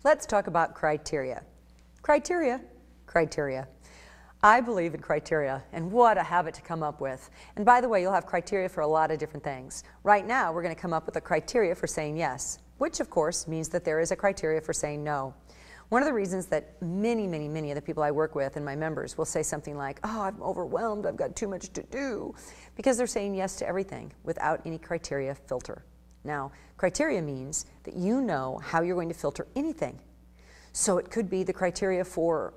Let's talk about criteria. Criteria. I believe in criteria, and what a habit to come up with. And by the way, you'll have criteria for a lot of different things. Right now, we're going to come up with a criteria for saying yes, which of course means that there is a criteria for saying no. One of the reasons that many of the people I work with and my members will say something like, oh, I'm overwhelmed, I've got too much to do, because they're saying yes to everything without any criteria filter. Now, criteria means that you know how you're going to filter anything. So it could be the criteria for,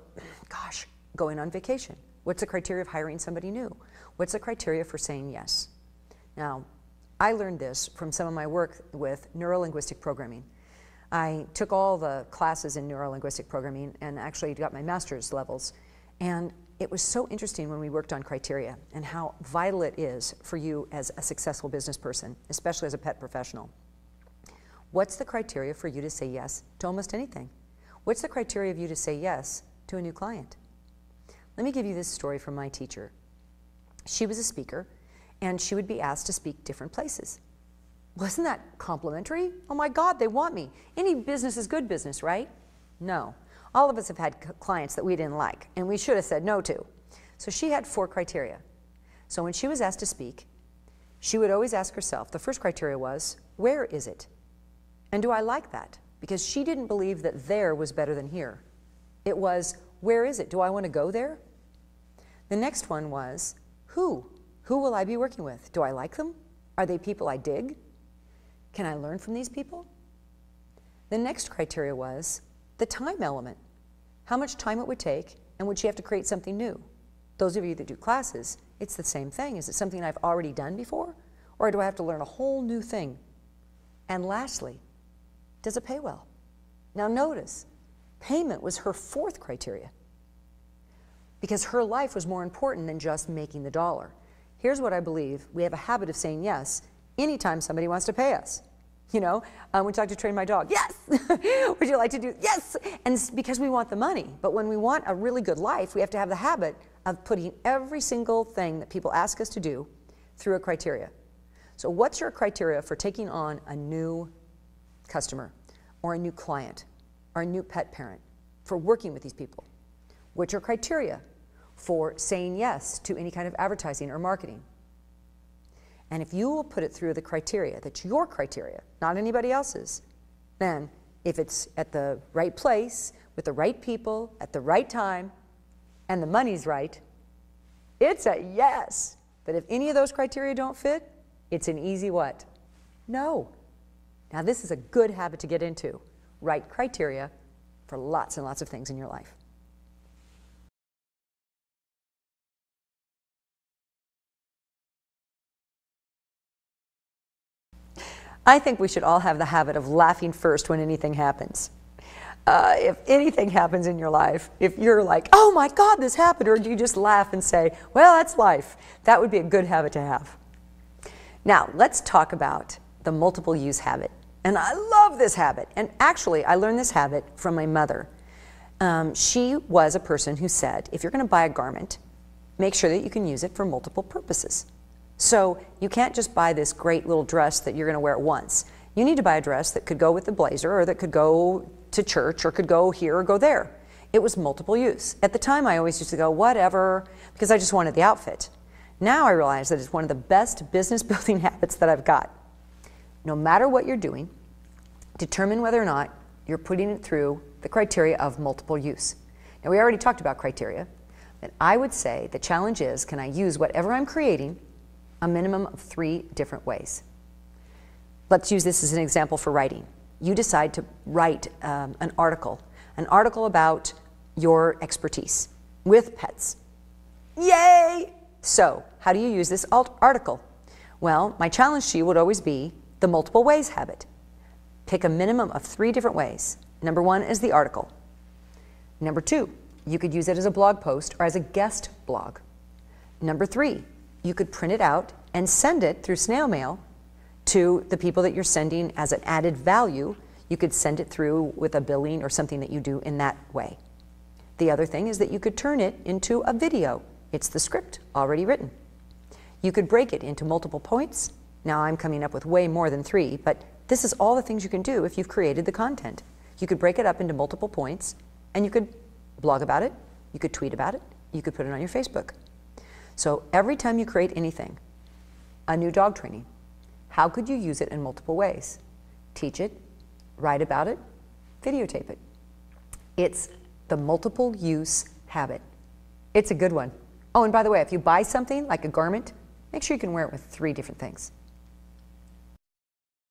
gosh, going on vacation. What's the criteria of hiring somebody new? What's the criteria for saying yes? Now, I learned this from some of my work with neuro-linguistic programming. I took all the classes in neuro-linguistic programming and actually got my master's levels. And it was so interesting when we worked on criteria and how vital it is for you as a successful business person, especially as a pet professional. What's the criteria for you to say yes to almost anything? What's the criteria of you to say yes to a new client? Let me give you this story from my teacher. She was a speaker, and she would be asked to speak different places. Wasn't that complimentary? Oh my God, they want me. Any business is good business, right? No. All of us have had clients that we didn't like, and we should have said no to. So she had 4 criteria. So when she was asked to speak, she would always ask herself, the first criteria was, where is it? And do I like that? Because she didn't believe that there was better than here. It was, where is it? Do I want to go there? The next one was, who? Who will I be working with? Do I like them? Are they people I dig? Can I learn from these people? The next criteria was the time element. How much time it would take, and would she have to create something new? Those of you that do classes, it's the same thing. Is it something I've already done before? Or do I have to learn a whole new thing? And lastly, does it pay well? Now notice, payment was her 4th criteria, because her life was more important than just making the dollar. Here's what I believe. We have a habit of saying yes anytime somebody wants to pay us. You know, would you like to train my dog? Yes! Would you like to do? Yes! And it's because we want the money. But when we want a really good life, we have to have the habit of putting every single thing that people ask us to do through a criteria. So what's your criteria for taking on a new customer or a new client or a new pet parent, for working with these people? What's your criteria for saying yes to any kind of advertising or marketing? And if you will put it through the criteria, that's your criteria, not anybody else's, then if it's at the right place, with the right people, at the right time, and the money's right, it's a yes. But if any of those criteria don't fit, it's an easy what? No. Now this is a good habit to get into. Write criteria for lots and lots of things in your life. I think we should all have the habit of laughing first when anything happens. If anything happens in your life, if you're like, oh my God, this happened, or do you just laugh and say, well, that's life, that would be a good habit to have. Now, let's talk about the multiple use habit. And I love this habit. And actually, I learned this habit from my mother. She was a person who said, if you're going to buy a garment, make sure that you can use it for multiple purposes. So you can't just buy this great little dress that you're going to wear it once. You need to buy a dress that could go with the blazer, or that could go to church, or could go here or go there. It was multiple use. At the time, I always used to go, whatever, because I just wanted the outfit. Now I realize that it's one of the best business building habits that I've got. No matter what you're doing, determine whether or not you're putting it through the criteria of multiple use. Now, we already talked about criteria, but I would say the challenge is, can I use whatever I'm creating a minimum of 3 different ways? Let's use this as an example for writing. You decide to write an article about your expertise with pets. Yay! So, how do you use this article? Well, my challenge to you would always be the multiple ways habit. Pick a minimum of 3 different ways. Number 1 is the article. Number 2, you could use it as a blog post or as a guest blog. Number 3, you could print it out and send it through snail mail to the people that you're sending as an added value. You could send it through with a billing or something that you do in that way. The other thing is that you could turn it into a video. It's the script already written. You could break it into multiple points. Now I'm coming up with way more than 3, but this is all the things you can do if you've created the content. You could break it up into multiple points, and you could blog about it, you could tweet about it, you could put it on your Facebook. So every time you create anything, a new dog training, how could you use it in multiple ways? Teach it, write about it, videotape it. It's the multiple use habit. It's a good one. Oh, and by the way, if you buy something like a garment, make sure you can wear it with 3 different things.